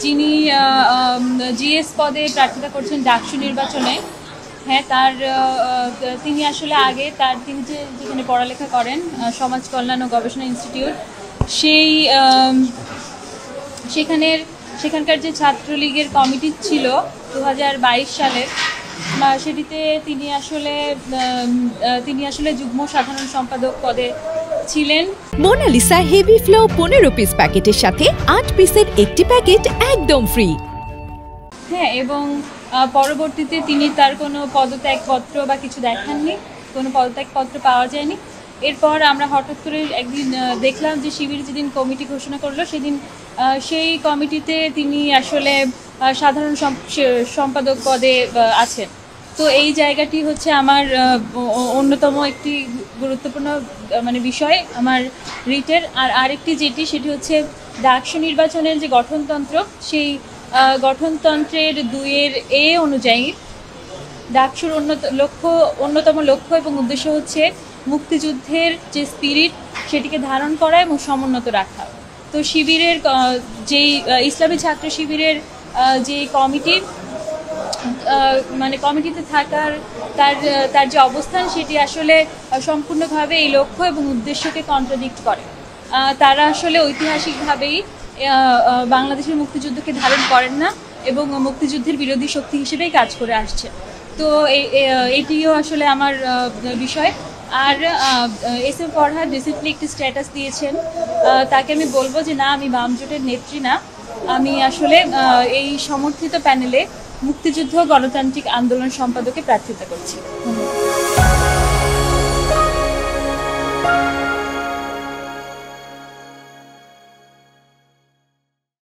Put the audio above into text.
যিনি জিএস পদে প্রার্থিতা করছেন ডাকসু নির্বাচনে। হ্যাঁ, তিনি আসলে আগে তিনি যেখানে পড়ালেখা করেন সমাজ কল্যাণ ও গবেষণা ইনস্টিটিউট, সেখানকার যে ছাত্রলীগের কমিটি ছিল 2022 সালের, সেটিতে তিনি আসলে যুগ্ম সাধারণ সম্পাদক পদে ছিলেন। মোনালিসা হেভি ফ্লো 15 পিস প্যাকেটের সাথে 8 পিসের একটি প্যাকেট একদম ফ্রি। হ্যাঁ, এবং পরবর্তীতে তিনি তার কোনো পদত্যাগপত্র বা কিছু দেখাননি, কোনো পদত্যাগপত্র পাওয়া যায়নি। এরপর আমরা হঠাৎ করে একদিন দেখলাম যে শিবির যেদিন কমিটি ঘোষণা করলো সেদিন সেই কমিটিতে তিনি আসলে সাধারণ সম্পাদক পদে আছেন। তো এই জায়গাটি হচ্ছে আমার অন্যতম একটি গুরুত্বপূর্ণ বিষয় আমার রিটের। আর আরেকটি সেটি হচ্ছে ডাকসু নির্বাচনের যে গঠনতন্ত্র, সেই গঠনতন্ত্রের 2(a) অনুযায়ী ডাকসুর অন্যতম লক্ষ্য এবং উদ্দেশ্য হচ্ছে মুক্তিযুদ্ধের যে স্পিরিট সেটিকে ধারণ করা এবং সমুন্নত রাখা। তো শিবিরের যেই ইসলামী ছাত্র শিবিরের যে কমিটিতে থাকার তার যে অবস্থান সেটি আসলে সম্পূর্ণভাবে এই লক্ষ্য এবং উদ্দেশ্যকে কন্ট্রাডিক্ট করে। তারা আসলে ঐতিহাসিকভাবেই বাংলাদেশের মুক্তিযুদ্ধকে ধারণ করেন না এবং মুক্তিযুদ্ধের বিরোধী শক্তি হিসেবেই কাজ করে আসছে। তো এটিও আসলে আমার বিষয়। আর এস এম ফরহাদ রিসেন্টলি একটি স্ট্যাটাস দিয়েছেন, তাকে আমি বলবো যে না, আমি বাম জোটের নেত্রী না, আমি আসলে এই সমর্থিত প্যানেলে মুক্তিযুদ্ধ গণতান্ত্রিক আন্দোলন সম্পাদকে প্রার্থিতা করছি।